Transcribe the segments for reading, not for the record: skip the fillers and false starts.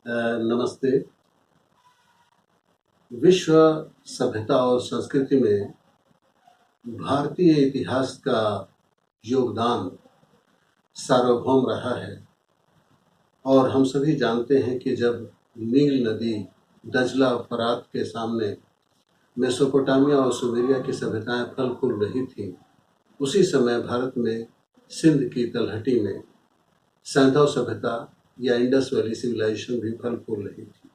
नमस्ते। विश्व सभ्यता और संस्कृति में भारतीय इतिहास का योगदान सार्वभौम रहा है और हम सभी जानते हैं कि जब नील नदी दजला फरात के सामने मेसोपोटामिया और सुमेरिया की सभ्यताएं फल फूल रही थीं, उसी समय भारत में सिंध की तलहटी में सैंधव सभ्यता या इंडस वैली सिविलाइजेशन भी फल फूल रही थी।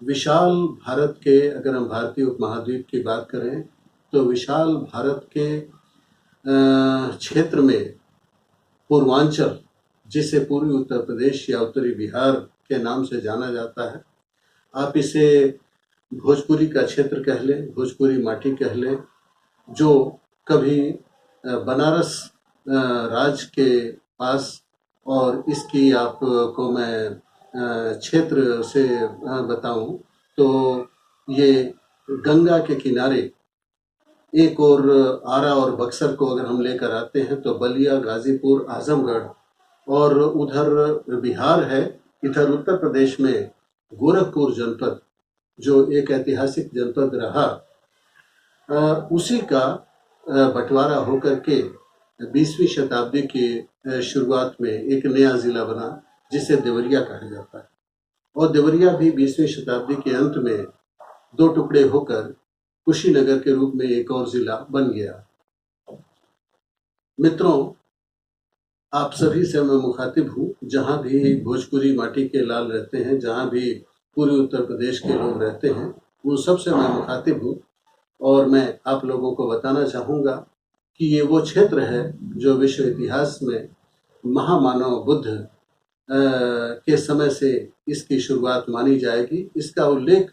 विशाल भारत के, अगर हम भारतीय उपमहाद्वीप की बात करें तो विशाल भारत के क्षेत्र में पूर्वांचल, जिसे पूर्वी उत्तर प्रदेश या उत्तरी बिहार के नाम से जाना जाता है, आप इसे भोजपुरी का क्षेत्र कह लें, भोजपुरी माटी कह लें, जो कभी बनारस राज के पास, और इसकी आपको मैं क्षेत्र से बताऊं तो ये गंगा के किनारे एक और आरा और बक्सर को अगर हम लेकर आते हैं तो बलिया, गाजीपुर, आजमगढ़, और उधर बिहार है, इधर उत्तर प्रदेश में गोरखपुर जनपद जो एक ऐतिहासिक जनपद रहा, उसी का बंटवारा होकर के 20वीं शताब्दी की शुरुआत में एक नया जिला बना जिसे देवरिया कहा जाता है, और देवरिया भी 20वीं शताब्दी के अंत में दो टुकड़े होकर कुशीनगर के रूप में एक और जिला बन गया। मित्रों, आप सभी से मैं मुखातिब हूँ, जहाँ भी भोजपुरी माटी के लाल रहते हैं, जहाँ भी पूर्वी उत्तर प्रदेश के लोग रहते हैं, उन सब से मैं मुखातिब हूँ, और मैं आप लोगों को बताना चाहूँगा कि ये वो क्षेत्र है जो विश्व इतिहास में महामानव बुद्ध के समय से इसकी शुरुआत मानी जाएगी। इसका उल्लेख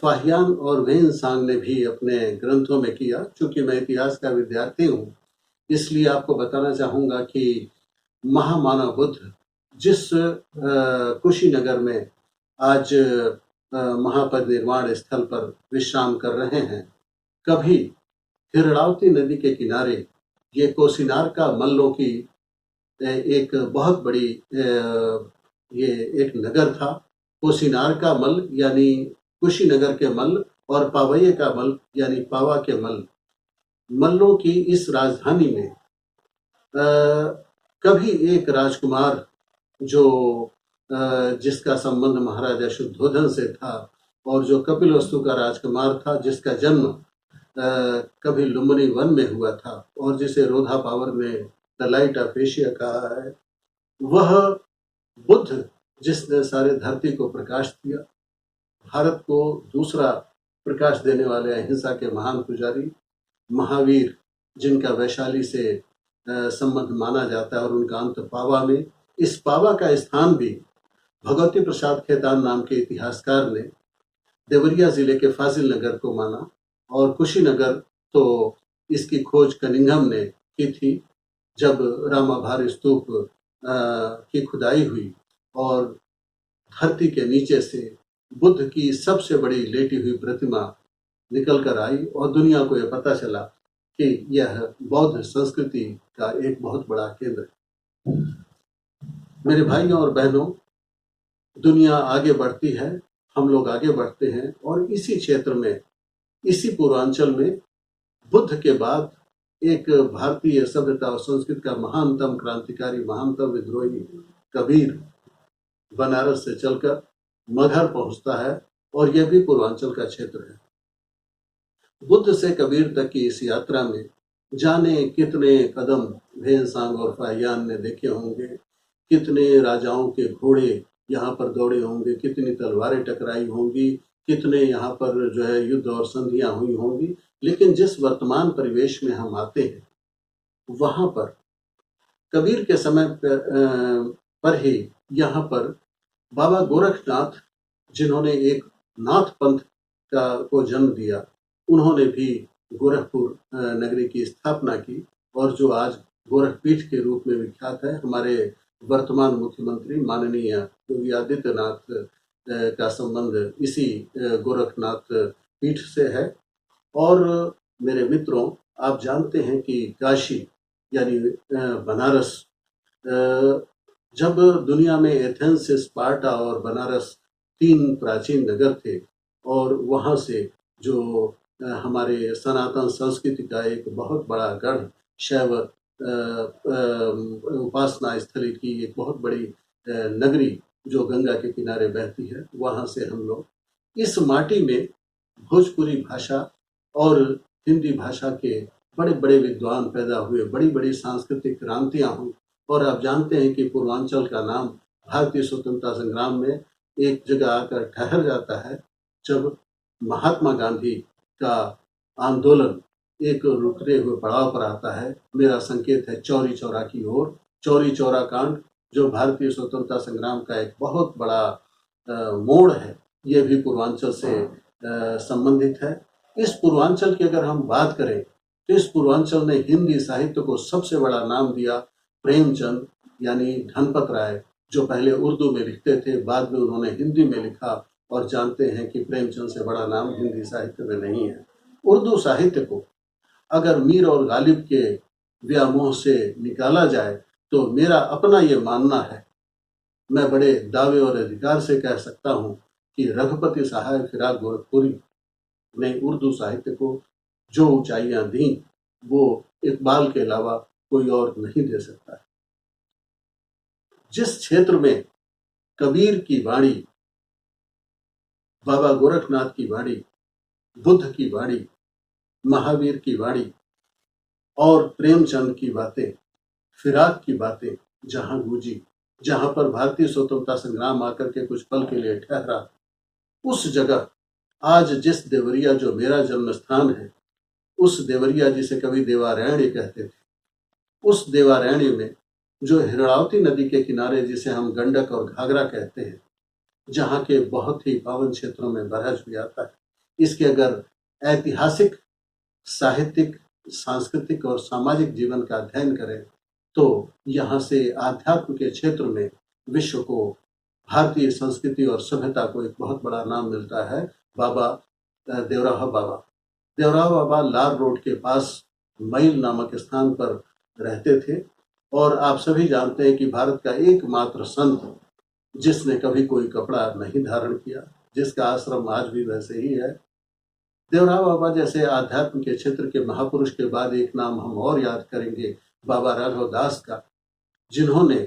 फाहियान और वेइनसांग ने भी अपने ग्रंथों में किया। चूंकि मैं इतिहास का विद्यार्थी हूँ, इसलिए आपको बताना चाहूँगा कि महामानव बुद्ध जिस कुशीनगर में आज महापरिनिर्वाण स्थल पर विश्राम कर रहे हैं, कभी हिरणावती नदी के किनारे ये कोसीनार का मल्लों की एक बहुत बड़ी ये एक नगर था। कोसीनार का मल यानी कुशीनगर के मल, और पावैये का मल यानी पावा के मल, मल्लों की इस राजधानी में कभी एक राजकुमार जो जिसका संबंध महाराजा शुद्धोधन से था, और जो कपिलवस्तु का राजकुमार था, जिसका जन्म कभी लुम्बिनी वन में हुआ था, और जिसे रोधा पावर ने द लाइट ऑफ एशिया कहा है, वह बुद्ध जिसने सारे धरती को प्रकाश दिया, भारत को दूसरा प्रकाश देने वाले अहिंसा के महान पुजारी महावीर, जिनका वैशाली से संबंध माना जाता है, और उनका अंत पावा में। इस पावा का स्थान भी भगवती प्रसाद खेतान नाम के इतिहासकार ने देवरिया जिले के फाजिल नगर को माना, और कुशीनगर तो इसकी खोज कनिंघम ने की थी जब रामाभार स्तूप की खुदाई हुई और धरती के नीचे से बुद्ध की सबसे बड़ी लेटी हुई प्रतिमा निकल कर आई, और दुनिया को यह पता चला कि यह बौद्ध संस्कृति का एक बहुत बड़ा केंद्र है। मेरे भाइयों और बहनों, दुनिया आगे बढ़ती है, हम लोग आगे बढ़ते हैं, और इसी क्षेत्र में, इसी पूर्वांचल में बुद्ध के बाद एक भारतीय सभ्यता और संस्कृति का महानतम क्रांतिकारी, महानतम विद्रोही कबीर बनारस से चलकर मगहर पहुंचता है, और यह भी पूर्वांचल का क्षेत्र है। बुद्ध से कबीर तक की इस यात्रा में जाने कितने कदम वेइनसांग और फाहियान ने देखे होंगे, कितने राजाओं के घोड़े यहाँ पर दौड़े होंगे, कितनी तलवारें टकराई होंगी, कितने यहाँ पर जो है युद्ध और संधियां हुई होंगी। लेकिन जिस वर्तमान परिवेश में हम आते हैं, वहां पर कबीर के समय पर ही यहाँ पर बाबा गोरखनाथ, जिन्होंने एक नाथ पंथ को जन्म दिया, उन्होंने भी गोरखपुर नगरी की स्थापना की, और जो आज गोरखपीठ के रूप में विख्यात है। हमारे वर्तमान मुख्यमंत्री माननीय योगी आदित्यनाथ का संबंध इसी गोरखनाथ पीठ से है। और मेरे मित्रों, आप जानते हैं कि काशी यानी बनारस जब दुनिया में एथेंस, स्पार्टा और बनारस 3 प्राचीन नगर थे और वहाँ से जो हमारे सनातन संस्कृति का एक बहुत बड़ा गढ़, शैव उपासना स्थली की एक बहुत बड़ी नगरी जो गंगा के किनारे बहती है, वहाँ से हम लोग इस माटी में भोजपुरी भाषा और हिंदी भाषा के बड़े-बड़े विद्वान पैदा हुए, बड़ी-बड़ी सांस्कृतिक क्रांतियाँ हुई। और आप जानते हैं कि पूर्वांचल का नाम भारतीय स्वतंत्रता संग्राम में एक जगह आकर ठहर जाता है, जब महात्मा गांधी का आंदोलन एक रुकते हुए पड़ाव पर आता है। मेरा संकेत है चौरी चौरा की ओर। चौरी चौरा कांड जो भारतीय स्वतंत्रता संग्राम का एक बहुत बड़ा मोड़ है, ये भी पूर्वांचल से संबंधित है। इस पूर्वांचल की अगर हम बात करें तो इस पूर्वांचल ने हिंदी साहित्य को सबसे बड़ा नाम दिया। प्रेमचंद यानी धनपत राय, जो पहले उर्दू में लिखते थे, बाद में उन्होंने हिंदी में लिखा, और जानते हैं कि प्रेमचंद से बड़ा नाम हिंदी साहित्य में नहीं है। उर्दू साहित्य को अगर मीर और गालिब के व्यामोह से निकाला जाए तो मेरा अपना ये मानना है, मैं बड़े दावे और अधिकार से कह सकता हूँ कि रघुपति सहाय फिराक गोरखपुरी ने उर्दू साहित्य को जो ऊंचाइयां दी, वो इकबाल के अलावा कोई और नहीं दे सकता है। जिस क्षेत्र में कबीर की वाणी, बाबा गोरखनाथ की वाणी, बुद्ध की वाणी, महावीर की वाणी और प्रेमचंद की बातें, फिराक की बातें जहां गूंजी, जहां पर भारतीय स्वतंत्रता संग्राम आकर के कुछ पल के लिए ठहरा, उस जगह आज जिस देवरिया जो मेरा जन्म स्थान है, उस देवरिया जिसे कभी देवारण्य कहते थे, उस देवारण्य में जो हिरणावती नदी के किनारे जिसे हम गंडक और घाघरा कहते हैं, जहाँ के बहुत ही पावन क्षेत्रों में बरहज भी आता है, इसके अगर ऐतिहासिक, साहित्यिक, सांस्कृतिक और सामाजिक जीवन का अध्ययन करें तो यहाँ से आध्यात्म के क्षेत्र में विश्व को, भारतीय संस्कृति और सभ्यता को एक बहुत बड़ा नाम मिलता है। बाबा देवराहा बाबा, देवराहा बाबा लार रोड के पास मैल नामक स्थान पर रहते थे, और आप सभी जानते हैं कि भारत का एकमात्र संत जिसने कभी कोई कपड़ा नहीं धारण किया, जिसका आश्रम आज भी वैसे ही है। देवराहा बाबा जैसे आध्यात्म के क्षेत्र के महापुरुष के बाद एक नाम हम और याद करेंगे, बाबा राघव दास का, जिन्होंने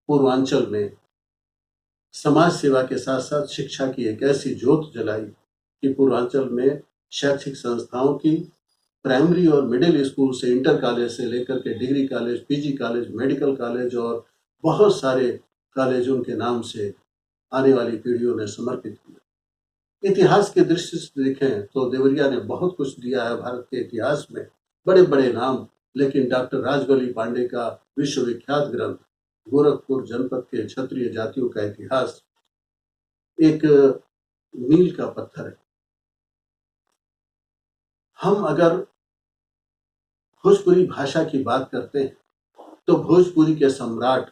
पूर्वांचल में समाज सेवा के साथ साथ शिक्षा की एक ऐसी ज्योत जलाई कि पूर्वांचल में शैक्षिक संस्थाओं की प्राइमरी और मिडिल स्कूल से इंटर कॉलेज से लेकर के degree college, PG college, medical college और बहुत सारे कॉलेज उनके नाम से आने वाली पीढ़ियों ने समर्पित किया। इतिहास के दृष्टि से देखें तो देवरिया ने बहुत कुछ दिया है भारत के इतिहास में, बड़े बड़े नाम, लेकिन डॉक्टर राजबली पांडे का विश्वविख्यात ग्रंथ गोरखपुर जनपद के क्षत्रिय जातियों का इतिहास एक मील का पत्थर है। हम अगर भोजपुरी भाषा की बात करते हैं तो भोजपुरी के सम्राट,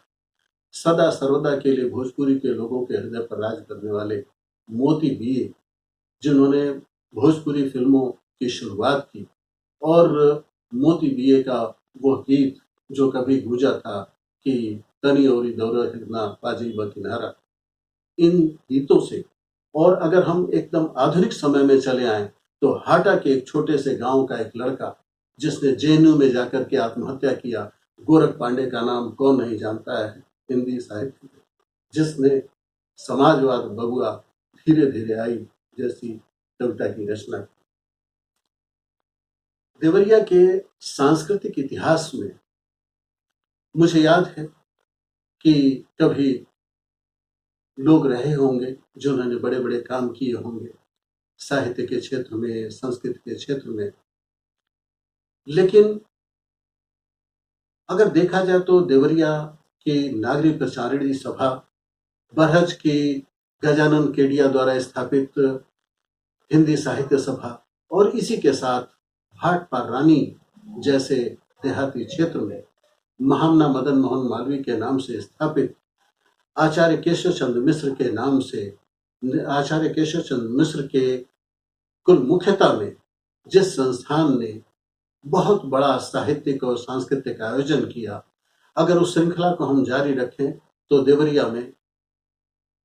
सदा सर्वदा के लिए भोजपुरी के लोगों के हृदय पर राज करने वाले मोती बीए, जिन्होंने भोजपुरी फिल्मों की शुरुआत की, और मोती बीए का वो गीत जो कभी गूंजा था कि तनी औरी दौरा हिरना पाजी ब किनारा, इन गीतों से, और अगर हम एकदम आधुनिक समय में चले आए तो हाटा के एक छोटे से गांव का एक लड़का जिसने जेएनयू में जाकर के आत्महत्या किया, गोरख पांडे का नाम कौन नहीं जानता है हिंदी साहित्य में, जिसने समाजवाद बबुआ धीरे धीरे आई जैसी कविता की रचना की। देवरिया के सांस्कृतिक इतिहास में मुझे याद है कि कभी लोग रहे होंगे जिन्होंने बड़े बड़े काम किए होंगे साहित्य के क्षेत्र में, संस्कृत के क्षेत्र में, लेकिन अगर देखा जाए तो देवरिया की नागरी प्रचारिणी सभा, बरहज की गजानन केडिया द्वारा स्थापित हिंदी साहित्य सभा, और इसी के साथ भाट पारानी जैसे देहाती क्षेत्र में महामना मदन मोहन मालवीय के नाम से स्थापित आचार्य केशव चंद्र मिश्र के नाम से, आचार्य केशव चंद्र मिश्र के कुल मुख्यता में जिस संस्थान ने बहुत बड़ा साहित्यिक और सांस्कृतिक आयोजन किया, अगर उस श्रृंखला को हम जारी रखें तो देवरिया में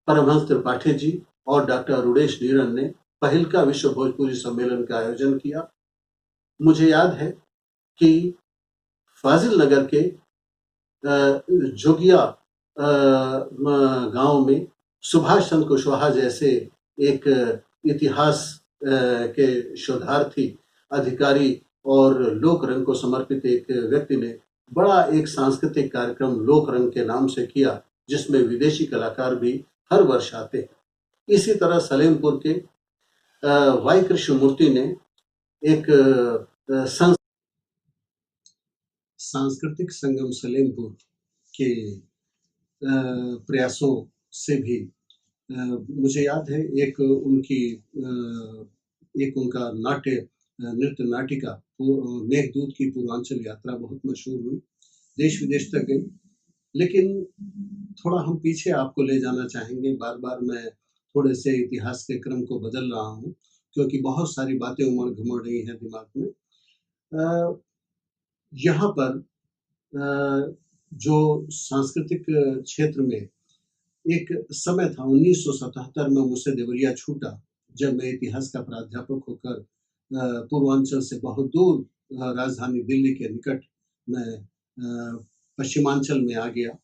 परमहंस त्रिपाठी जी और डॉक्टर रुडेश नीरन ने पहल का विश्व भोजपुरी सम्मेलन का आयोजन किया। मुझे याद है कि फाजिल नगर के जोगिया गांव में सुभाष चंद्र कुशवाहा जैसे एक इतिहास के शोधार्थी अधिकारी और लोक रंग को समर्पित एक व्यक्ति ने बड़ा एक सांस्कृतिक कार्यक्रम लोक रंग के नाम से किया, जिसमें विदेशी कलाकार भी हर वर्ष आते हैं। इसी तरह सलेमपुर के वाई कृष्णमूर्ति ने एक सांस्कृतिक संगम सलेमपुर के प्रयासों से भी मुझे याद है एक उनका नृत्य नाटिका मेघदूत की पूर्वांचल यात्रा बहुत मशहूर हुई, देश विदेश तक गई। लेकिन थोड़ा हम पीछे आपको ले जाना चाहेंगे। बार बार मैं थोड़े से इतिहास के क्रम को बदल रहा हूँ, क्योंकि बहुत सारी बातें उमड़ घुमड़ रही हैं दिमाग में। यहाँ पर जो सांस्कृतिक क्षेत्र में एक समय था 1977 में मुझसे देवरिया छूटा, जब मैं इतिहास का प्राध्यापक होकर पूर्वांचल से बहुत दूर राजधानी दिल्ली के निकट मैं पश्चिमांचल में आ गया।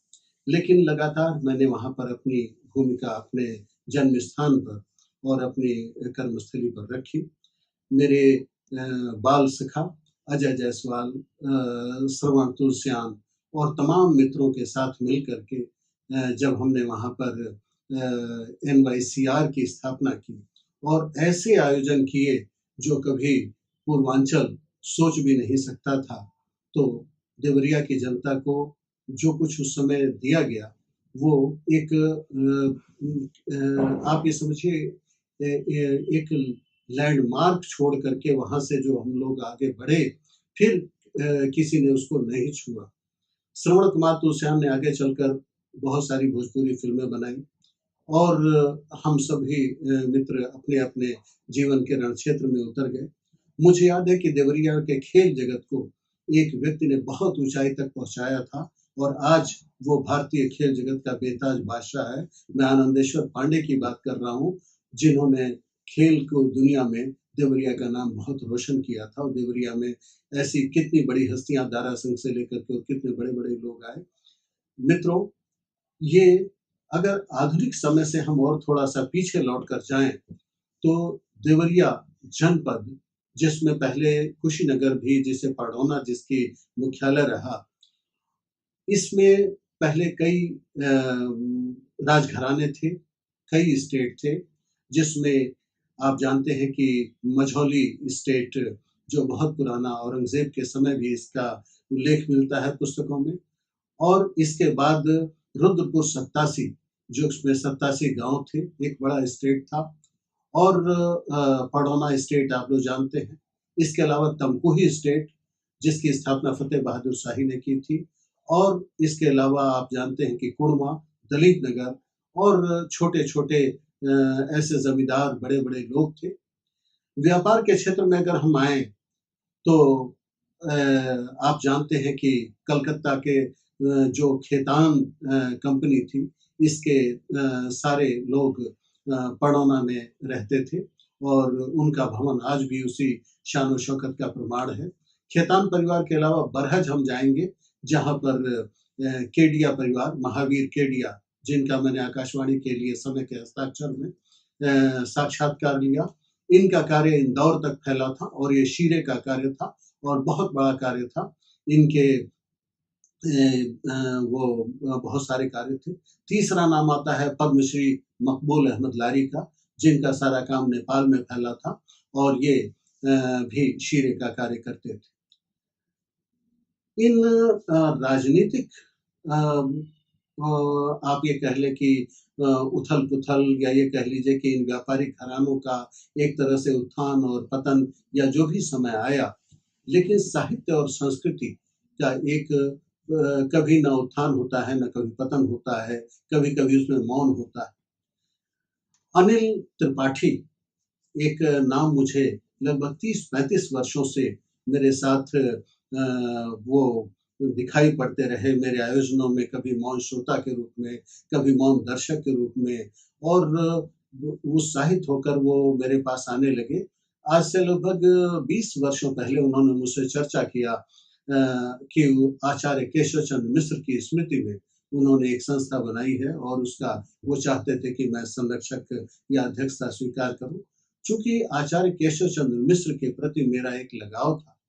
लेकिन लगातार मैंने वहाँ पर अपनी भूमिका अपने जन्म स्थान पर और अपनी कर्मस्थली पर रखी। मेरे बाल सखा अजय जायसवाल, श्रवण तुलसियान और तमाम मित्रों के साथ मिल करके जब हमने वहाँ पर NYCR की स्थापना की और ऐसे आयोजन किए जो कभी पूर्वांचल सोच भी नहीं सकता था, तो देवरिया की जनता को जो कुछ उस समय दिया गया वो एक आप ये समझिए एक लैंडमार्क छोड़ करके वहाँ से जो हम लोग आगे बढ़े, फिर किसी ने उसको नहीं छुआ। श्रवण कुमार तुलसियान ने आगे चलकर बहुत सारी भोजपुरी फिल्में बनाई और हम सभी मित्र अपने अपने जीवन के रण क्षेत्र में उतर गए। मुझे याद है कि देवरिया के खेल जगत को एक व्यक्ति ने बहुत ऊंचाई तक पहुंचाया था और आज वो भारतीय खेल जगत का बेताज बादशाह है। मैं आनंदेश्वर पांडे की बात कर रहा हूँ, जिन्होंने खेल को दुनिया में देवरिया का नाम बहुत रोशन किया था। और देवरिया में ऐसी कितनी बड़ी हस्तियां, दारा सिंह से लेकर के कितने बड़े बड़े लोग आए। मित्रों, ये अगर आधुनिक समय से हम और थोड़ा सा पीछे लौट कर जाएं तो देवरिया जनपद, जिसमें पहले कुशीनगर भी, जिसे पड़ौना जिसकी मुख्यालय रहा, इसमें पहले कई राजघराने थे, कई स्टेट थे, जिसमें आप जानते हैं कि मझौली स्टेट जो बहुत पुराना, औरंगजेब के समय भी इसका उल्लेख मिलता है पुस्तकों में। और इसके बाद रुद्रपुर 87, जो उसमें 87 गांव थे, एक बड़ा स्टेट था। और पड़ौना स्टेट आप लोग जानते हैं। इसके अलावा तमकुही स्टेट, जिसकी स्थापना फतेह बहादुर शाही ने की थी। और इसके अलावा आप जानते हैं कि कुड़मा, दलित नगर और छोटे छोटे ऐसे जमींदार बड़े बड़े लोग थे। व्यापार के क्षेत्र में अगर हम आए तो आप जानते हैं कि कलकत्ता के जो खेतान कंपनी थी, इसके सारे लोग पड़ौना में रहते थे और उनका भवन आज भी उसी शान शौकत का प्रमाण है। खेतान परिवार के अलावा बरहज हम जाएंगे, जहाँ पर केडिया परिवार, महावीर केडिया, जिनका मैंने आकाशवाणी के लिए समय के हस्ताक्षर में साक्षात्कार लिया, इनका कार्य इंदौर तक फैला था और ये शीरे का कार्य था और बहुत बड़ा कार्य था। इनके वो बहुत सारे कार्य थे। तीसरा नाम आता है पद्मश्री मकबूल अहमद लारी का, जिनका सारा काम नेपाल में फैला था और ये भी शीरे का कार्य करते थे। इन राजनीतिक आप ये कह लें कि उथल पुथल, या ये कह लीजिए कि इन व्यापारिक घरानों का एक तरह से उत्थान और पतन, या जो भी समय आया, लेकिन साहित्य और संस्कृति का एक कभी न उत्थान होता है, न कभी पतन होता है, कभी कभी उसमें मौन होता है। अनिल त्रिपाठी एक नाम मुझे लगभग 30-35 वर्षों से मेरे साथ वो दिखाई पड़ते रहे मेरे आयोजनों में, कभी मौन श्रोता के रूप में, कभी मौन दर्शक के रूप में, और उत्साहित होकर वो मेरे पास आने लगे। आज से लगभग 20 वर्षों पहले उन्होंने मुझसे चर्चा किया कि आचार्य केशव चंद्र मिश्र की स्मृति में उन्होंने एक संस्था बनाई है और उसका वो चाहते थे कि मैं संरक्षक या अध्यक्षता स्वीकार करूं। चूंकि आचार्य केशव चंद्र मिश्र के प्रति मेरा एक लगाव था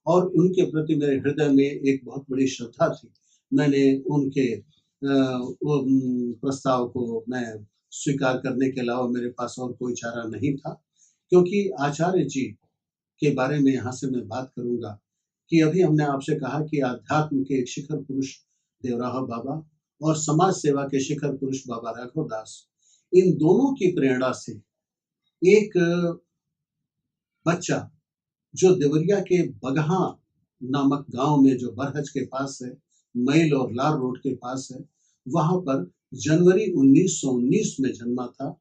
और उनके प्रति मेरे हृदय में एक बहुत बड़ी श्रद्धा थी, मैंने उनके प्रस्ताव को मैं स्वीकार करने के अलावा मेरे पास और कोई चारा नहीं था। क्योंकि आचार्य जी के बारे में यहाँ से मैं बात करूँगा कि अभी हमने आपसे कहा कि अध्यात्म के एक शिखर पुरुष देवराह बाबा और समाज सेवा के शिखर पुरुष बाबा राघव दास, इन दोनों की प्रेरणा से एक बच्चा जो देवरिया के बगहा नामक गांव में, जो बरहज के पास है, मैल और लार रोड के पास है, वहां पर जनवरी 1919 में जन्मा था।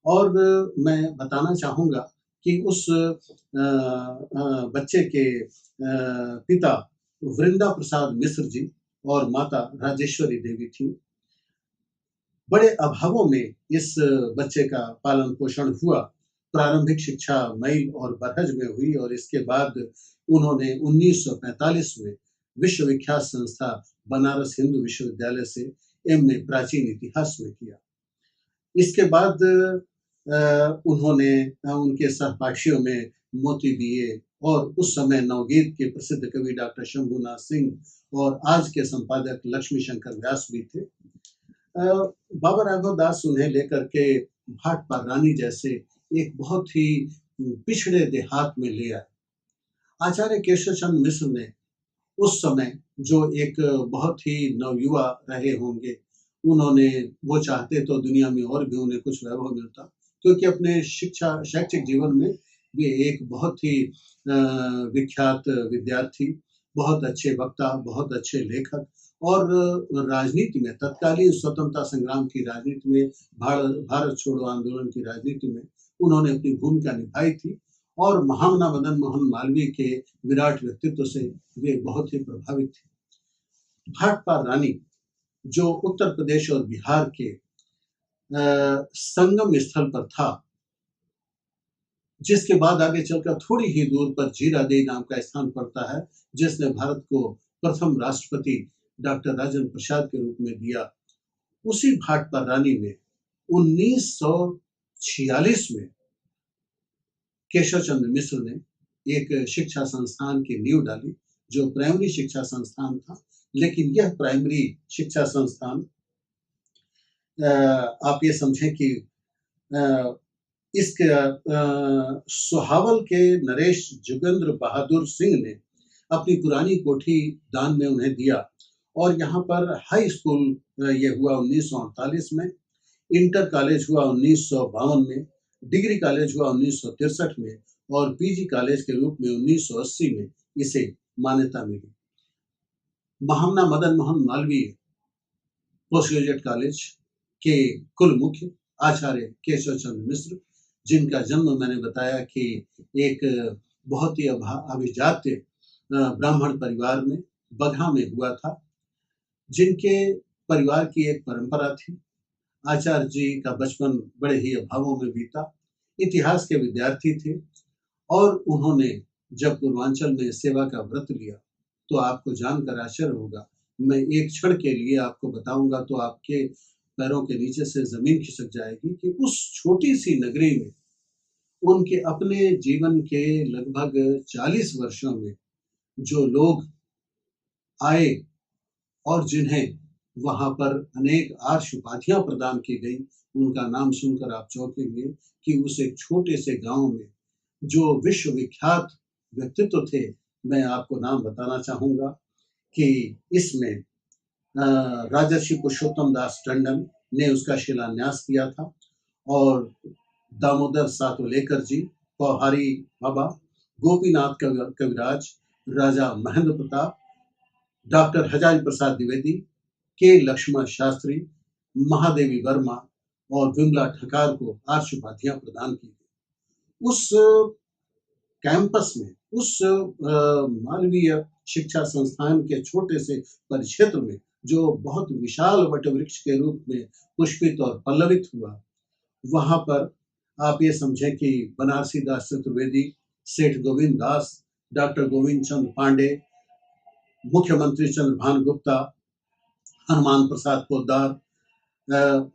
और मैं बताना चाहूँगा कि उस बच्चे के पिता वृंदा प्रसाद मिश्र जी और माता राजेश्वरी देवी थी। बड़े अभावों में इस बच्चे का पालन पोषण हुआ। प्रारंभिक शिक्षा मैल और बरहज में हुई और इसके बाद उन्होंने 1945 में विश्वविख्यात संस्था बनारस हिंदू विश्वविद्यालय से एमए प्राचीन इतिहास में किया। इसके बाद उन्होंने उनके सहपाठियों में मोती बीए और उस समय नवगीत के प्रसिद्ध कवि डॉक्टर शंभुनाथ सिंह और आज के संपादक लक्ष्मी शंकर व्यास भी थे। बाबा राघव दास उन्हें लेकर के भाटपार रानी जैसे एक बहुत ही पिछड़े देहात में ले आए। आचार्य केशव चंद्र मिश्र ने उस समय जो एक बहुत ही नवयुवा रहे होंगे, उन्होंने, वो चाहते तो दुनिया में और भी उन्हें कुछ वैभव मिलता, क्योंकि अपने शैक्षिक जीवन में वे एक बहुत ही विख्यात विद्यार्थी, बहुत अच्छे वक्ता, बहुत अच्छे लेखक और राजनीति में, तत्कालीन स्वतंत्रता संग्राम की राजनीति में, भारत छोड़ो आंदोलन की राजनीति में उन्होंने अपनी भूमिका निभाई थी और महामना मदन मोहन मालवीय के विराट व्यक्तित्व से वे बहुत ही प्रभावित थे। भाटपार रानी जो उत्तर प्रदेश और बिहार के संगम स्थल पर था, जिसके बाद आगे चलकर थोड़ी ही दूर पर जीरादेई नाम का स्थान पड़ता है, जिसने भारत को प्रथम राष्ट्रपति डॉक्टर राजेंद्र प्रसाद के रूप में दिया। उसी भाटपार रानी में 1946 में केशव चंद्र मिश्र ने एक शिक्षा संस्थान की नींव डाली, जो प्राइमरी शिक्षा संस्थान था। लेकिन यह प्राइमरी शिक्षा संस्थान, आप ये समझें कि इसके सुहावल के नरेश जोगेंद्र बहादुर सिंह ने अपनी पुरानी कोठी दान में उन्हें दिया और यहाँ पर हाई स्कूल ये हुआ 1948 में, इंटर कॉलेज हुआ 1952 में, डिग्री कॉलेज हुआ 1963 में और पीजी कॉलेज के रूप में 1980 में इसे मान्यता मिली। Mahamana Madan Mohan Malaviya post graduate college के कुल मुख्य आचार्य केशव चंद्र मिश्र, जिनका जन्म मैंने बताया कि एक बहुत ही अभिजात्य ब्राह्मण परिवार में बगहा में हुआ था, जिनके परिवार की एक परंपरा थी। आचार्य जी का बचपन बड़े ही अभावों में बीता, इतिहास के विद्यार्थी थे और उन्होंने जब पूर्वांचल में सेवा का व्रत लिया तो आपको जानकर आश्चर्य होगा, मैं एक क्षण के लिए आपको बताऊंगा तो आपके पैरों के नीचे से जमीन खिसक जाएगी कि उस छोटी सी नगरी में उनके अपने जीवन के लगभग 40 वर्षों में जो लोग आए और जिन्हें वहां पर अनेक आर्ष उपाधियां प्रदान की गई, उनका नाम सुनकर आप चौंकेंगे कि उस एक छोटे से गांव में जो विश्वविख्यात व्यक्तित्व थे, मैं आपको नाम बताना चाहूंगा कि इसमें राजर्षि पुरुषोत्तम दास टंडन ने उसका शिलान्यास किया था और दामोदर सातवलेकर जी, पौहारी बाबा, गोपीनाथ कविराज, राजा महेंद्र प्रताप, डॉक्टर हजारी प्रसाद द्विवेदी, के लक्ष्मण शास्त्री, महादेवी वर्मा और विमला ठकार को आर्ष उपाधियां प्रदान की गई। उस कैंपस में, उस मालवीय शिक्षा संस्थान के छोटे से परिक्षेत्र में जो बहुत विशाल वटवृक्ष के रूप में पुष्पित और पल्लवित हुआ, वहां पर आप ये समझें कि बनारसी दास चतुर्वेदी, सेठ गोविंद दास, डॉक्टर गोविंद चंद पांडे, मुख्यमंत्री चंद्रभान गुप्ता, हनुमान प्रसाद पोद्दार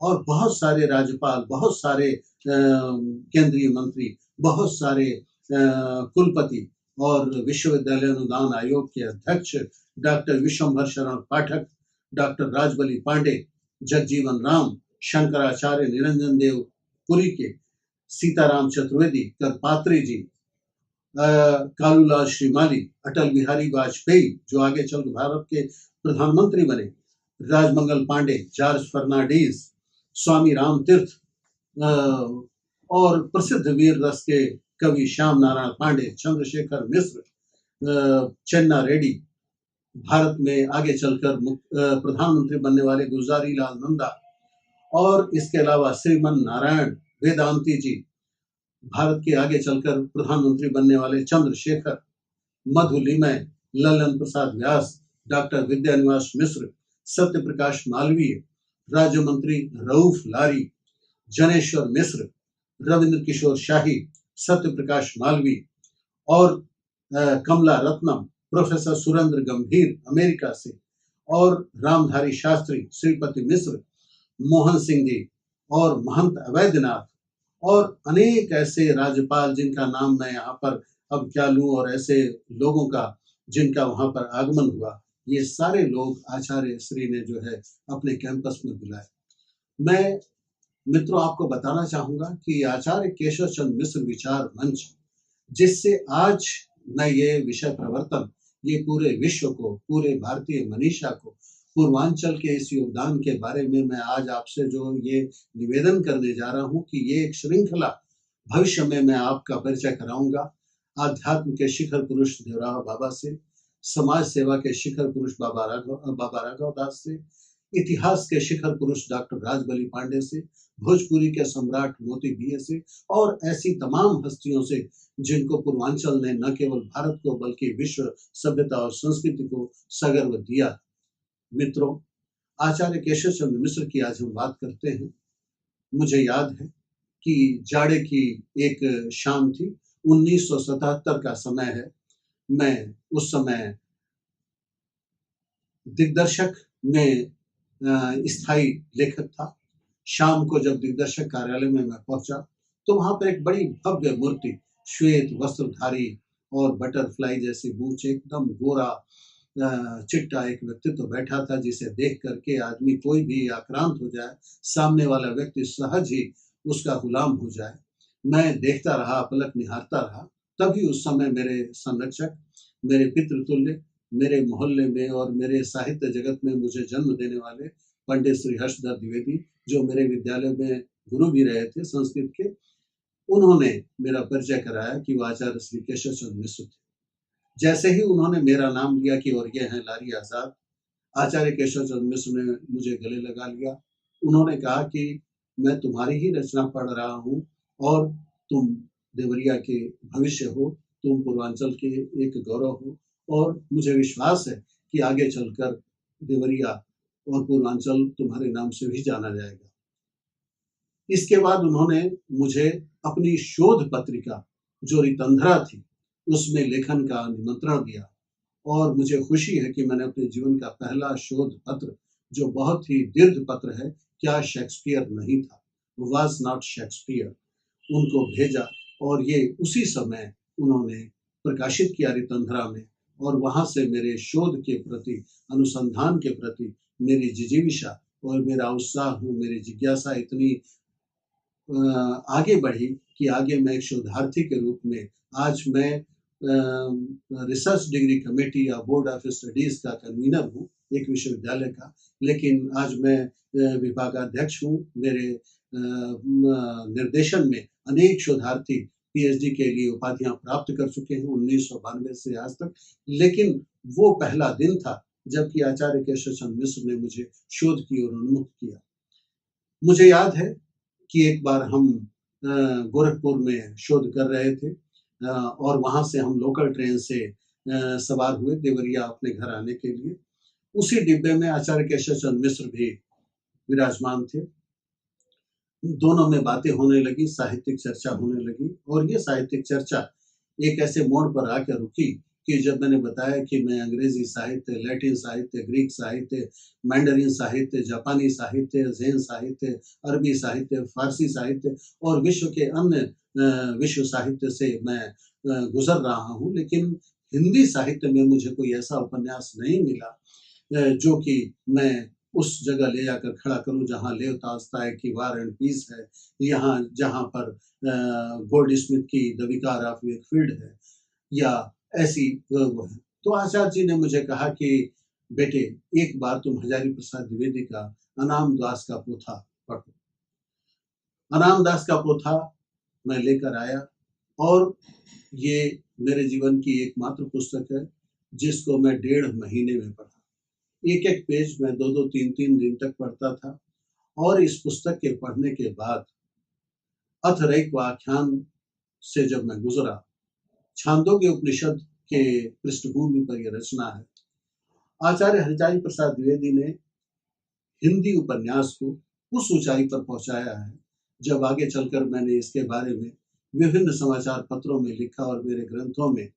और बहुत सारे राज्यपाल, बहुत सारे केंद्रीय मंत्री, बहुत सारे कुलपति और विश्वविद्यालय अनुदान आयोग के अध्यक्ष डॉक्टर विश्वंभर शरण पाठक, डॉक्टर राजबली पांडे, जगजीवन राम, शंकराचार्य निरंजन देव पुरी के, सीताराम चतुर्वेदी, करपात्री जी, कालूलाल श्रीमाली, अटल बिहारी वाजपेयी जो आगे चल भारत के प्रधानमंत्री बने, राजमंगल पांडे, जॉर्ज फर्नांडीज, स्वामी राम तीर्थ और प्रसिद्ध वीर रस के कवि श्याम नारायण पांडे, चंद्रशेखर मिश्र, चन्ना रेड्डी, भारत में आगे चलकर प्रधानमंत्री बनने वाले गुलजारी लाल नंदा और इसके अलावा श्रीमन नारायण वेदांती जी, भारत के आगे चलकर प्रधानमंत्री बनने वाले चंद्रशेखर, मधुलिमय, ललन प्रसाद व्यास, डॉक्टर विद्यानिवास मिश्र, सत्य प्रकाश मालवीय, राज्य मंत्री रऊफ लारी, जनेश्वर मिश्र, रविंद्र किशोर शाही, सत्य प्रकाश मालवीय और कमला रत्नम, प्रोफेसर सुरेंद्र गंभीर अमेरिका से, और रामधारी शास्त्री, श्रीपति मिश्र, मोहन सिंह जी और महंत अवैधनाथ और अनेक ऐसे राज्यपाल जिनका नाम मैं यहाँ पर अब क्या लूं, और ऐसे लोगों का जिनका वहां पर आगमन हुआ, ये सारे लोग आचार्य श्री ने जो है अपने कैंपस में बुलाए। मैं मित्रों आपको बताना चाहूंगा कि आचार्य केशव चंद्र मिश्र विचार मंच, जिससे आज मैं ये विषय प्रवर्तन ये पूरे विश्व को, पूरे भारतीय मनीषा को, पूर्वांचल के इस योगदान के बारे में मैं आज आपसे जो ये निवेदन करने जा रहा हूं कि ये एक श्रृंखला भविष्य में मैं आपका परिचय कराऊंगा। आध्यात्म के शिखर पुरुष देवराव बाबा से, समाज सेवा के शिखर पुरुष बाबा राघव दास से, इतिहास के शिखर पुरुष डॉक्टर राजबली पांडे से, भोजपुरी के सम्राट मोती बीए से और ऐसी तमाम हस्तियों से जिनको पूर्वांचल ने न केवल भारत को बल्कि विश्व सभ्यता और संस्कृति को सगर्व दिया। मित्रों, आचार्य केशव चंद्र मिश्र की आज हम बात करते हैं। मुझे याद है कि जाड़े की एक शाम थी, 1977 का समय है। मैं उस समय दिग्दर्शक में स्थायी लेखक था। शाम को जब दिग्दर्शक कार्यालय में मैं पहुंचा तो वहां पर एक बड़ी भव्य मूर्ति, श्वेत वस्त्रधारी और बटरफ्लाई जैसी मूंछ, एकदम गोरा चिट्टा एक व्यक्तित्व बैठा था, जिसे देख करके आदमी कोई भी आक्रांत हो जाए, सामने वाला व्यक्ति सहज ही उसका गुलाम हो जाए। मैं देखता रहा, पलक निहारता रहा। तभी उस समय मेरे संरक्षक, मेरे पितृतुल्य, मेरे मोहल्ले में और मेरे साहित्य जगत में मुझे जन्म देने वाले पंडित श्री हर्षधर द्विवेदी, जो मेरे विद्यालय में गुरु भी रहे थे संस्कृत के, उन्होंने मेरा परिचय कराया कि वो आचार्य श्री केशव चंद्र मिश्र थे। जैसे ही उन्होंने मेरा नाम लिया कि और ये हैं लारी आजाद, आचार्य केशव चंद्र मिश्र ने मुझे गले लगा लिया। उन्होंने कहा कि मैं तुम्हारी ही रचना पढ़ रहा हूँ और तुम देवरिया के भविष्य हो, तुम पूर्वांचल के एक गौरव हो और मुझे विश्वास है कि आगे चलकर देवरिया और पूर्वांचल तुम्हारे नाम से भी जाना जाएगा। इसके बाद उन्होंने मुझे अपनी शोध पत्रिका जो रितंधरा थी उसमें लेखन का निमंत्रण दिया और मुझे खुशी है कि मैंने अपने जीवन का पहला शोध पत्र, जो बहुत ही दीर्घ पत्र है, क्या शेक्सपियर नहीं था, वाज नॉट शेक्सपियर, उनको भेजा और ये उसी समय उन्होंने प्रकाशित किया रितंधरा में। और वहां से मेरे शोध के प्रति, अनुसंधान के प्रति मेरी जिजीविषा और मेरा उत्साह, मेरी जिज्ञासा इतनी आगे बढ़ी कि आगे मैं एक शोधार्थी के रूप में, आज मैं रिसर्च डिग्री कमेटी या बोर्ड ऑफ स्टडीज का कन्वीनर हूँ एक विश्वविद्यालय का, लेकिन आज मैं विभागाध्यक्ष हूँ। मेरे निर्देशन में अनेक शोधार्थी पीएचडी के लिए उपाधियां प्राप्त कर चुके हैं 1992 से आज तक। लेकिन वो पहला दिन था जबकि आचार्य केशव चंद्र मिश्र ने मुझे शोध की ओर उन्मुख किया। मुझे याद है कि एक बार हम गोरखपुर में शोध कर रहे थे और वहां से हम लोकल ट्रेन से सवार हुए देवरिया अपने घर आने के लिए। उसी डिब्बे में आचार्य केशव चंद्र मिश्र भी विराजमान थे। दोनों में बातें होने लगी, साहित्यिक चर्चा होने लगी और ये साहित्यिक चर्चा एक ऐसे मोड़ पर आकर रुकी कि जब मैंने बताया कि मैं अंग्रेजी साहित्य, लैटिन साहित्य, ग्रीक साहित्य, मैंडरिन साहित्य, जापानी साहित्य, जैन साहित्य, अरबी साहित्य, फारसी साहित्य और विश्व के अन्य विश्व साहित्य से मैं गुजर रहा हूँ, लेकिन हिंदी साहित्य में मुझे कोई ऐसा उपन्यास नहीं मिला जो कि मैं उस जगह ले जाकर खड़ा करूं जहां लेव तॉल्स्टॉय की वार एंड पीस है, यहाँ जहां पर गोल्ड स्मिथ की द विकार ऑफ वेकफील्ड है या ऐसी वो है। तो आचार्य जी ने मुझे कहा कि बेटे एक बार तुम हजारी प्रसाद द्विवेदी का अनाम दास का पोथा पढ़ो। अनाम दास का पोथा मैं लेकर आया और ये मेरे जीवन की एकमात्र पुस्तक है जिसको मैं 1.5 महीने में पढ़ा। एक एक पेज मैं 2-2, 3-3 दिन तक पढ़ता था और इस पुस्तक के पढ़ने के बाद अथर्वैक्वाख्यान से जब मैं गुजरा, छांदोग्य उपनिषद के पृष्ठभूमि पर यह रचना है। आचार्य हरिचारी प्रसाद द्विवेदी ने हिंदी उपन्यास को उस ऊंचाई पर पहुंचाया है जब आगे चलकर मैंने इसके बारे में विभिन्न समाचार पत्रों में लिखा और मेरे ग्रंथों में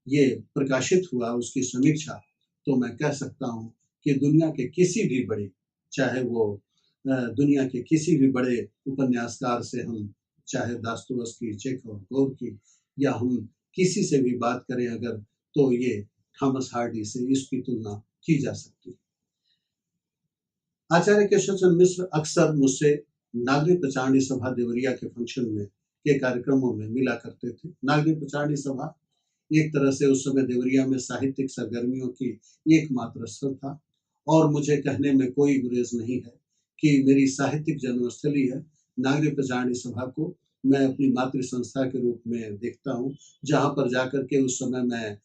ये प्रकाशित हुआ उसकी समीक्षा, तो मैं कह सकता हूँ कि दुनिया के किसी भी बड़े, चाहे वो दुनिया के किसी भी बड़े उपन्यासकार से हम चाहे दास्तोवस्की, चेखव, गोर्की या हम किसी से भी बात करें अगर, तो ये थॉमस हार्डी से इसकी तुलना की जा सकती है। आचार्य केशव चंद्र मिश्र अक्सर मुझसे नागरिक प्रचारणी सभा देवरिया के फंक्शन में के कार्यक्रमों में मिला करते थे। नागरिक प्रचारणी सभा एक तरह से उस समय देवरिया में साहित्यिक सरगर्मियों की एकमात्र स्थल था और मुझे कहने में कोई गुरेज नहीं है कि मेरी साहित्यिक जन्मस्थली है। नागरिक प्रचारणी सभा को मैं अपनी मातृ संस्था के रूप में देखता हूँ, जहाँ पर जाकर के उस समय मैं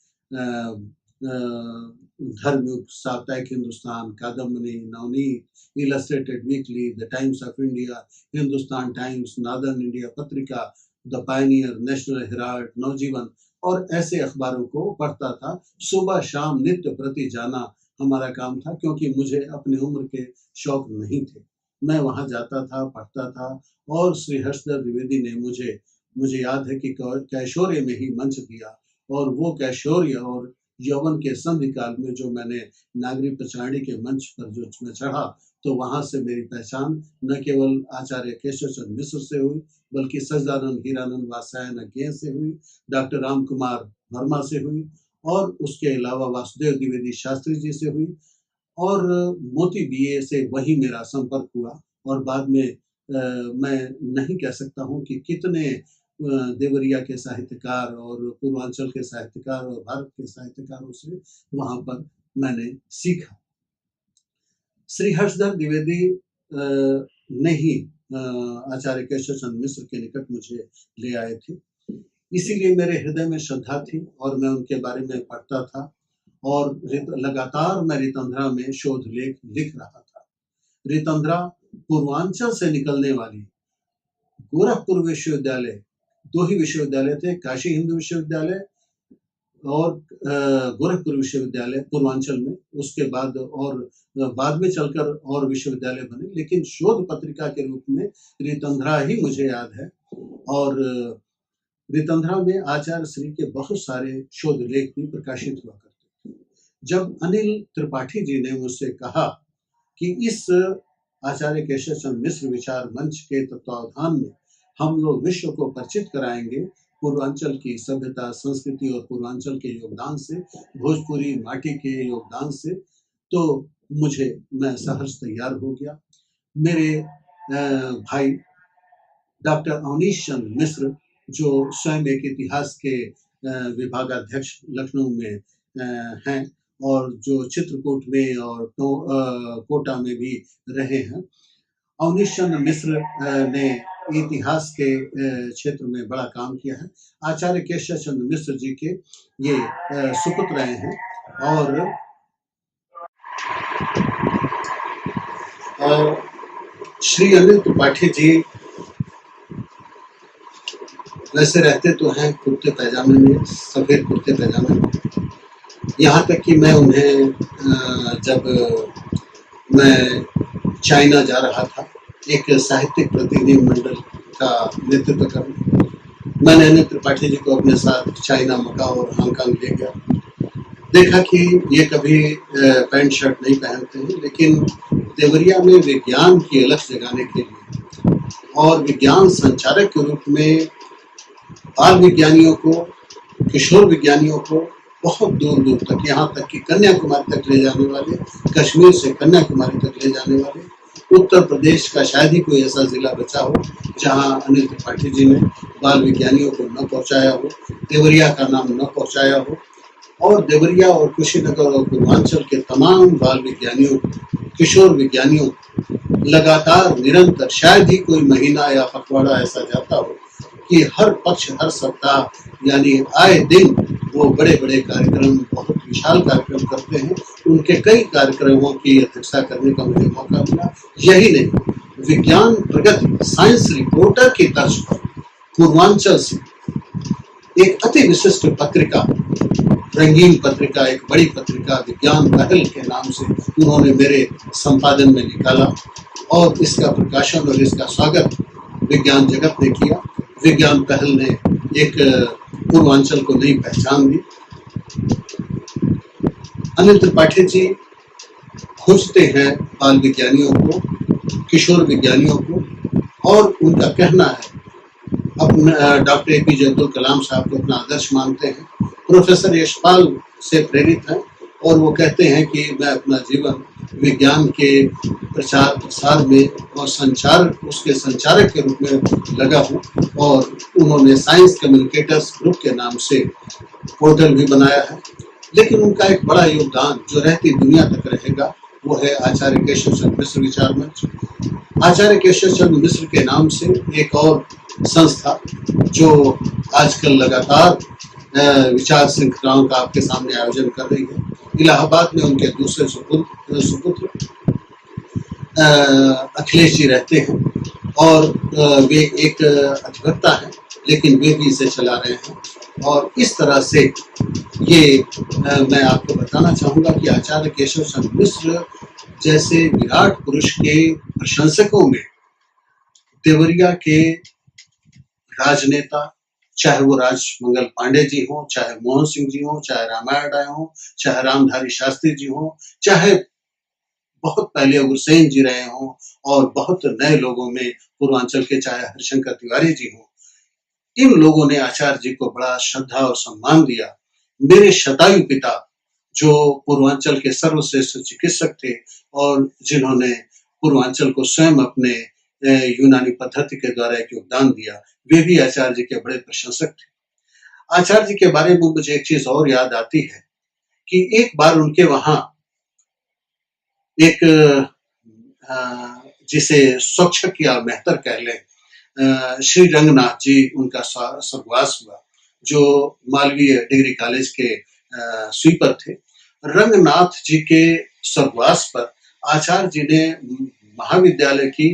धर्मयुग, साप्ताहिक Hindustan, Kadambini, Navneet, illustrated weekly, the times of India, Hindustan times, northern India पत्रिका, द पायनियर, नेशनल हेराल्ड, नवजीवन और ऐसे अखबारों को पढ़ता था। सुबह शाम नित्य प्रति जाना हमारा काम था क्योंकि मुझे अपने उम्र के शौक नहीं थे। मैं वहाँ जाता था, पढ़ता था और श्री हर्षदत्त द्विवेदी ने मुझे याद है कि कैशोर्य में ही मंच दिया और वो कैशोर्य और यौवन के संधि काल में जो मैंने नागरिक प्रचारणी के मंच पर जो मैं चढ़ा, तो वहां से मेरी पहचान न केवल आचार्य केशव चंद्र मिश्र से हुई बल्कि सच्चिदानंद हीरानंद वात्स्यायन ज्ञेय से हुई, डॉक्टर राम कुमार वर्मा से हुई और उसके अलावा वासुदेव द्विवेदी शास्त्री जी से हुई और मोती बीए से वही मेरा संपर्क हुआ। और बाद में मैं नहीं कह सकता हूँ कि कितने देवरिया के साहित्यकार और पूर्वांचल के साहित्यकार और भारत के साहित्यकारों से वहां पर मैंने सीखा। श्री हर्षदत्त द्विवेदी ने ही आचार्य केशव चंद्र मिश्र के निकट मुझे ले आए थे, इसीलिए मेरे हृदय में श्रद्धा थी और मैं उनके बारे में पढ़ता था और लगातार मैं रितंध्रा में शोध लेख लिख रहा था। रितंध्रा पूर्वांचल से निकलने वाली गोरखपुर विश्वविद्यालय, 2 ही विश्वविद्यालय थे, काशी हिंदू विश्वविद्यालय और गोरखपुर विश्वविद्यालय पूर्वांचल में, उसके बाद और बाद में चलकर और विश्वविद्यालय बने, लेकिन शोध पत्रिका के रूप में रितंध्रा ही मुझे याद है। और रितंध्रा में आचार्य श्री के बहुत सारे शोध लेख भी प्रकाशित हुआ करते थे। जब अनिल त्रिपाठी जी ने मुझसे कहा कि इस आचार्य केशव चंद्र मिश्र विचार मंच के तत्वावधान में हम लोग विश्व को परिचित कराएंगे पूर्वांचल की सभ्यता, संस्कृति और पूर्वांचल के योगदान से, भोजपुरी माटी के योगदान से, तो मैं सहर्ष तैयार हो गया। मेरे भाई डॉक्टर अवनीश चंद्र मिश्र जो स्वयं एक इतिहास के विभागाध्यक्ष लखनऊ में हैं और जो चित्रकूट में और कोटा में भी रहे हैं, अवनीश चंद्र मिश्र ने इतिहास के क्षेत्र में बड़ा काम किया है। आचार्य केशव चंद्र मिश्र जी के ये सुपुत्र रहे हैं और श्री अनिल त्रिपाठी जी वैसे रहते तो हैं कुर्ते पैजामे में, सफेद कुर्ते पैजामे में, यहाँ तक कि मैं उन्हें जब मैं चाइना जा रहा था एक साहित्यिक प्रतिनिधि मंडल का नेतृत्व करने, मैंने अनिल त्रिपाठी जी को अपने साथ चाइना, मकाओ और हांगकांग ले गया। देखा कि ये कभी पैंट शर्ट नहीं पहनते हैं, लेकिन देवरिया में विज्ञान की अलख जगाने के लिए और विज्ञान संचारक के रूप में बाल विज्ञानियों को, किशोर विज्ञानियों को बहुत दूर दूर तक, यहाँ तक कि कन्याकुमारी तक ले जाने वाले, कश्मीर से कन्याकुमारी तक ले जाने वाले, उत्तर प्रदेश का शायद ही कोई ऐसा जिला बचा हो जहाँ अनिल त्रिपाठी जी ने बाल विज्ञानियों को न पहुँचाया हो, देवरिया का नाम न पहुँचाया हो। और देवरिया और कुशीनगर और पूर्वांचल के तमाम बाल विज्ञानियों, किशोर विज्ञानियों लगातार निरंतर, शायद ही कोई महीना या पखवाड़ा ऐसा जाता हो कि हर पक्ष, हर सप्ताह, यानी आए दिन वो बड़े बड़े कार्यक्रम, बहुत विशाल कार्यक्रम करते हैं। उनके कई कार्यक्रमों की अध्यक्षता करने का मुझे मौका मिला। यही नहीं, विज्ञान प्रगति, साइंस रिपोर्टर की तर्ज पर पूर्वांचल से एक अति विशिष्ट पत्रिका, रंगीन पत्रिका, एक बड़ी पत्रिका विज्ञान पहल के नाम से उन्होंने मेरे संपादन में निकाला और इसका प्रकाशन और इसका स्वागत विज्ञान जगत ने किया। विज्ञान पहल ने एक पूर्वांचल को नई पहचान दी। अनिल त्रिपाठी जी खोजते हैं बाल विज्ञानियों को, किशोर विज्ञानियों को, और उनका कहना है, अपना डॉक्टर APJ अब्दुल कलाम साहब को अपना आदर्श मानते हैं, प्रोफेसर यशपाल से प्रेरित हैं और वो कहते हैं कि मैं अपना जीवन विज्ञान के प्रचार प्रसार में और उसके संचारक के रूप में लगा हूँ। और उन्होंने साइंस कम्युनिकेटर्स ग्रुप के नाम से पोर्टल भी बनाया है। लेकिन उनका एक बड़ा योगदान जो रहती दुनिया तक रहेगा वो है आचार्य केशव चंद्र मिश्र विचार मंच। आचार्य केशव चंद्र मिश्र के नाम से एक और संस्था जो आजकल लगातार विचार श्रृंखलाओं का आपके सामने आयोजन कर रही है। इलाहाबाद में उनके दूसरे सुपुत्र अखिलेश जी रहते हैं और वे एक अधिवक्ता हैं, लेकिन वे भी इसे चला रहे हैं। और इस तरह से ये मैं आपको बताना चाहूँगा कि आचार्य केशव चंद्र मिश्र जैसे विराट पुरुष के प्रशंसकों में देवरिया के राजनेता, चाहे वो राजमंगल पांडे जी हों, चाहे मोहन सिंह जी हों, चाहे रामायण राय हों, चाहे रामधारी शास्त्री जी हों, चाहे बहुत पहले अग्रसेन जी रहे हों, और बहुत नए लोगों में पूर्वांचल के चाहे हरिशंकर तिवारी जी हों, इन लोगों ने आचार्य जी को बड़ा श्रद्धा और सम्मान दिया। मेरे शतायु पिता जो पूर्वांचल के सर्वश्रेष्ठ चिकित्सक थे और जिन्होंने पूर्वांचल को स्वयं अपने यूनानी पद्धति के द्वारा एक योगदान दिया, वे भी आचार्य जी के बड़े प्रशंसक थे। आचार्य जी के बारे में मुझे एक चीज और याद आती है कि एक बार उनके वहां एक जिसे स्वच्छक या मेहतर कह लें, श्री रंगनाथ जी उनका स्वर्गवास हुआ, जो मालवीय डिग्री कॉलेज के स्वीपर थे। रंगनाथ जी के स्वर्गवास पर आचार्य जी ने महाविद्यालय की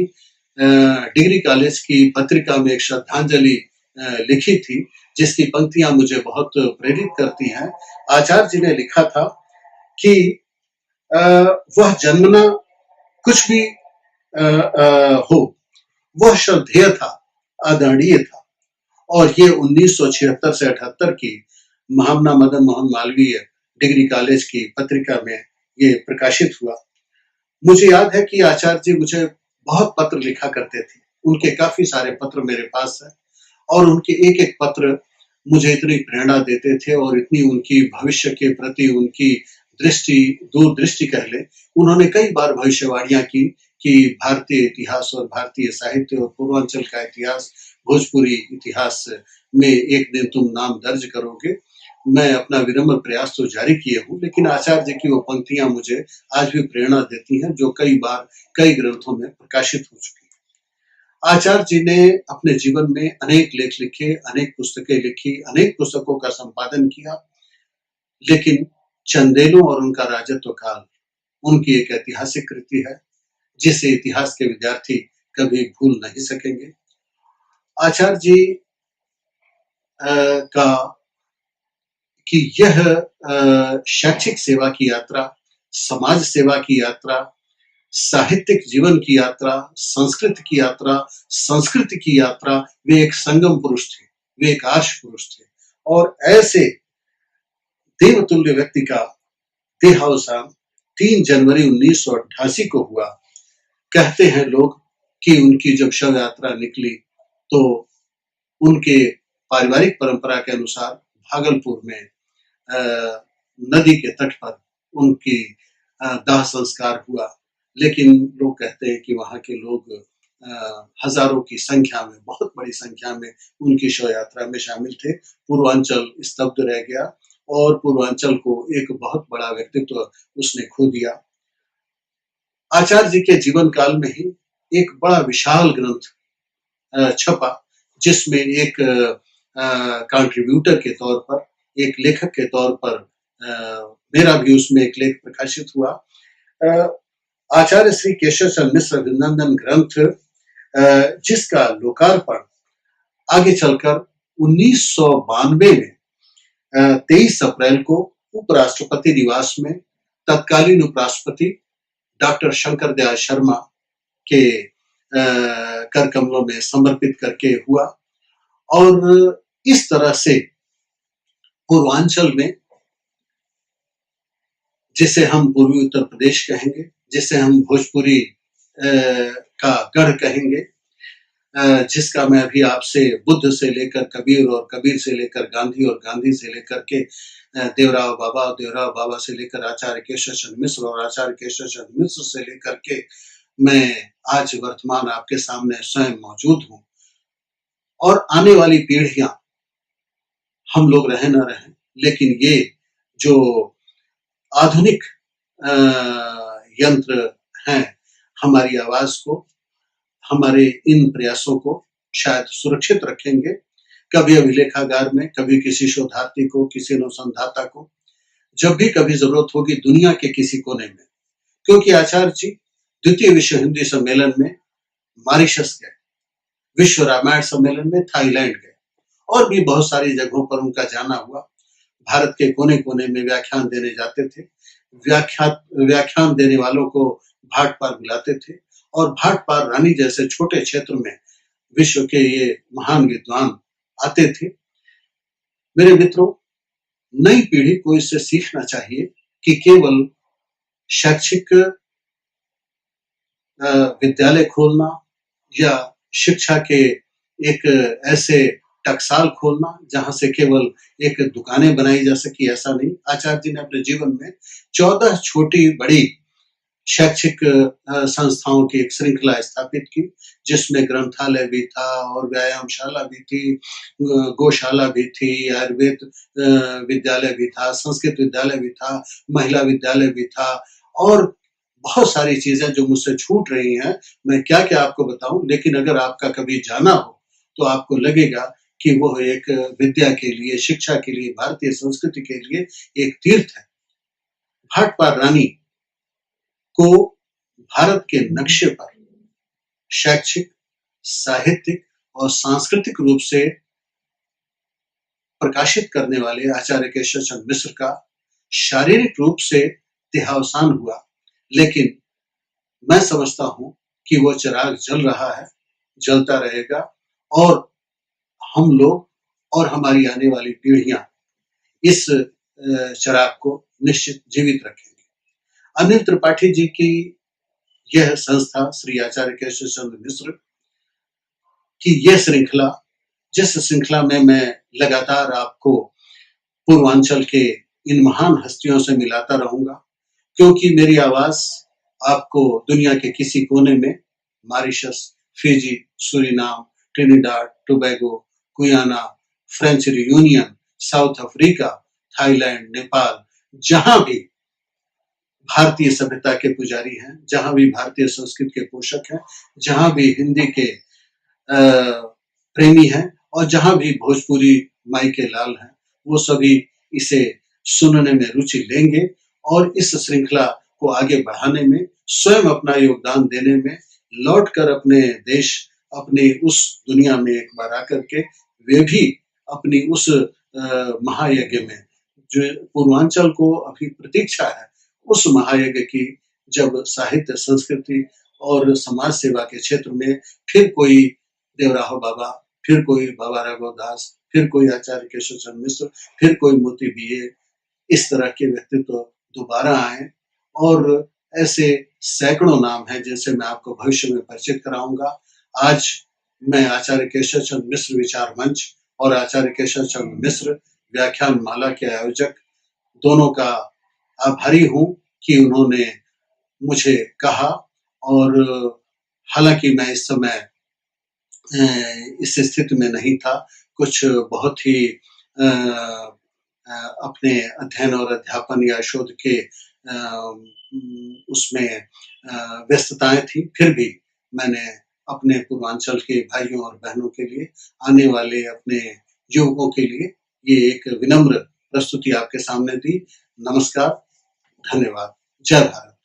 डिग्री कॉलेज की पत्रिका में एक श्रद्धांजलि लिखी थी, जिसकी पंक्तियां मुझे बहुत प्रेरित करती हैं। आचार्य जी ने लिखा था कि वह जन्मना कुछ भी हो, वह श्रद्धेय था, आदरणीय था। और ये 1976 से 78 की महामना मदन मोहन मालवीय डिग्री कॉलेज की पत्रिका में ये प्रकाशित हुआ। मुझे याद है कि आचार्य जी मुझे बहुत पत्र लिखा करते थे। उनके काफी सारे पत्र मेरे पास है और उनके एक एक पत्र मुझे इतनी प्रेरणा देते थे और इतनी उनकी भविष्य के प्रति उनकी दृष्टि, दूरदृष्टि कह ले, उन्होंने कई बार भविष्यवाणियां की कि भारतीय इतिहास और भारतीय साहित्य और पूर्वांचल का इतिहास, भोजपुरी इतिहास में एक दिन तुम नाम दर्ज करोगे। मैं अपना विनम्र प्रयास तो जारी किए हूँ, लेकिन आचार्य जी की वो पंक्तियां मुझे आज भी प्रेरणा देती हैं, जो कई बार कई ग्रंथों में प्रकाशित हो चुकी है। आचार्य जी ने अपने जीवन में अनेक लेख लिखे, अनेक पुस्तकें लिखी, अनेक पुस्तकों का संपादन किया, लेकिन चंदेलों और उनका राजत्व काल उनकी एक ऐतिहासिक कृति है, जिसे इतिहास के विद्यार्थी कभी भूल नहीं सकेंगे। आचार्य जी का कि यह शैक्षिक सेवा की यात्रा, समाज सेवा की यात्रा, साहित्यिक जीवन की यात्रा, संस्कृत की यात्रा, संस्कृति की यात्रा, वे एक संगम पुरुष थे, वे एक आर्ष पुरुष थे। और ऐसे देवतुल्य व्यक्ति का देहावसान 3 जनवरी 1988 को हुआ। कहते हैं लोग कि उनकी जब शव यात्रा निकली तो उनके पारिवारिक परंपरा के अनुसार भागलपुर में नदी के तट पर उनकी दाह संस्कार हुआ। लेकिन लोग कहते हैं कि वहां के लोग हजारों की संख्या में, बहुत बड़ी संख्या में उनकी शव यात्रा में शामिल थे। पूर्वांचल स्तब्ध रह गया और पूर्वांचल को एक बहुत बड़ा व्यक्तित्व उसने खो दिया। आचार्य जी के जीवन काल में ही एक बड़ा विशाल ग्रंथ छपा, जिसमें एक कंट्रीब्यूटर के तौर पर, एक लेखक के तौर पर मेरा भी उसमें एक लेख प्रकाशित हुआ। आचार्य श्री केशव चंद्र मिश्र अभिनंदन ग्रंथ, जिसका लोकार्पण आगे चलकर 1992 में 23 अप्रैल को उपराष्ट्रपति निवास में तत्कालीन उपराष्ट्रपति डॉक्टर शंकर दयाल शर्मा के कर कमलों में समर्पित करके हुआ। और इस तरह से पूर्वांचल में, जिसे हम पूर्वी उत्तर प्रदेश कहेंगे, जिसे हम भोजपुरी का गढ़ कहेंगे, जिसका मैं अभी आपसे बुद्ध से लेकर कबीर और कबीर से लेकर गांधी और गांधी से लेकर के देवराव बाबा और देवराव बाबा से लेकर आचार्य केशव चंद्र मिश्र और आचार्य केशव चंद्र मिश्र से लेकर के मैं आज वर्तमान आपके सामने स्वयं मौजूद हूं। और आने वाली पीढ़ियां, हम लोग रहे न रहे, लेकिन ये जो आधुनिक यंत्र हैं, हमारी आवाज को, हमारे इन प्रयासों को शायद सुरक्षित रखेंगे। कभी अभिलेखागार में, कभी किसी शोधार्थी को, किसी अनुसंधाता को, जब भी कभी जरूरत होगी दुनिया के किसी कोने में। क्योंकि आचार्य जी द्वितीय विश्व हिंदी सम्मेलन में मॉरिशस गए, विश्व रामायण सम्मेलन में थाईलैंड गए, और भी बहुत सारी जगहों पर उनका जाना हुआ। भारत के कोने कोने में व्याख्यान देने जाते थे। व्याख्यान देने वालों को भाट पार बुलाते थे, और भाट पार रानी जैसे छोटे क्षेत्र में विश्व के ये महान विद्वान आते थे। मेरे मित्रों, नई पीढ़ी को इससे सीखना चाहिए कि केवल शैक्षिक विद्यालय खोलना या शिक्षा के एक ऐसे टकसाल खोलना जहां से केवल एक दुकानें बनाई जा सकी, ऐसा नहीं। आचार्य जी ने अपने जीवन में 14 छोटी बड़ी शैक्षिक संस्थाओं की एक श्रृंखला स्थापित की, जिसमें ग्रंथालय भी था और व्यायामशाला भी थी, गौशाला भी थी, आयुर्वेद विद्यालय भी था, संस्कृत विद्यालय भी था, महिला विद्यालय भी था, और बहुत सारी चीजें जो मुझसे छूट रही हैं, मैं क्या क्या आपको बताऊं। लेकिन अगर आपका कभी जाना हो तो आपको लगेगा कि वो एक विद्या के लिए, शिक्षा के लिए, भारतीय संस्कृति के लिए एक तीर्थ है। भाट पार रानी को भारत के नक्शे पर शैक्षिक, साहित्यिक और सांस्कृतिक रूप से प्रकाशित करने वाले आचार्य केशव चंद्र मिश्र का शारीरिक रूप से देहावसान हुआ, लेकिन मैं समझता हूं कि वो चिराग जल रहा है, जलता रहेगा, और हम लोग और हमारी आने वाली पीढ़ियां इस चिराग को निश्चित जीवित रखेंगे। अनिल त्रिपाठी जी की यह संस्था श्री आचार्य केशव चंद्र मिश्र की यह श्रृंखला, जिस श्रृंखला में मैं लगातार आपको पूर्वांचल के इन महान हस्तियों से मिलाता रहूंगा, क्योंकि मेरी आवाज आपको दुनिया के किसी कोने में, Mauritius, Fiji, Suriname, Trinidad, Tobago, Guyana, French reunion, south Africa, Thailand, Nepal, जहां भी भारतीय सभ्यता के पुजारी हैं, जहां भी भारतीय संस्कृत के पोषक हैं, जहां भी हिंदी के प्रेमी हैं, और जहां भी भोजपुरी माई के लाल हैं, वो सभी इसे सुनने में रुचि लेंगे और इस श्रृंखला को आगे बढ़ाने में, स्वयं अपना योगदान देने में, लौटकर अपने देश, अपनी उस दुनिया में एक बार आकर के वे भी अपनी उस महायज्ञ में जो पूर्वांचल को अभी प्रतीक्षा है उस महायज्ञ की, जब साहित्य, संस्कृति और समाज सेवा के क्षेत्र में फिर कोई देवराहो बाबा, फिर कोई बाबा राघवदास, फिर कोई आचार्य केशव चंद्र मिश्र, फिर कोई मोती बीए, इस तरह के व्यक्तित्व दोबारा आए। और ऐसे सैकड़ों नाम हैं जिनसे मैं आपको भविष्य में परिचित कराऊंगा। आज मैं आचार्य केशव चंद्र मिश्र विचार मंच और आचार्य केशव चंद्र मिश्र व्याख्यान माला के आयोजक दोनों का आभारी हूँ कि उन्होंने मुझे कहा। और हालांकि मैं इस समय इस स्थिति में नहीं था, कुछ बहुत ही अपने अध्ययन और अध्यापन या शोध के उसमें व्यस्तताएं थी, फिर भी मैंने अपने पूर्वांचल के भाइयों और बहनों के लिए, आने वाले अपने युवकों के लिए ये एक विनम्र प्रस्तुति आपके सामने दी। नमस्कार, धन्यवाद, जय भारत।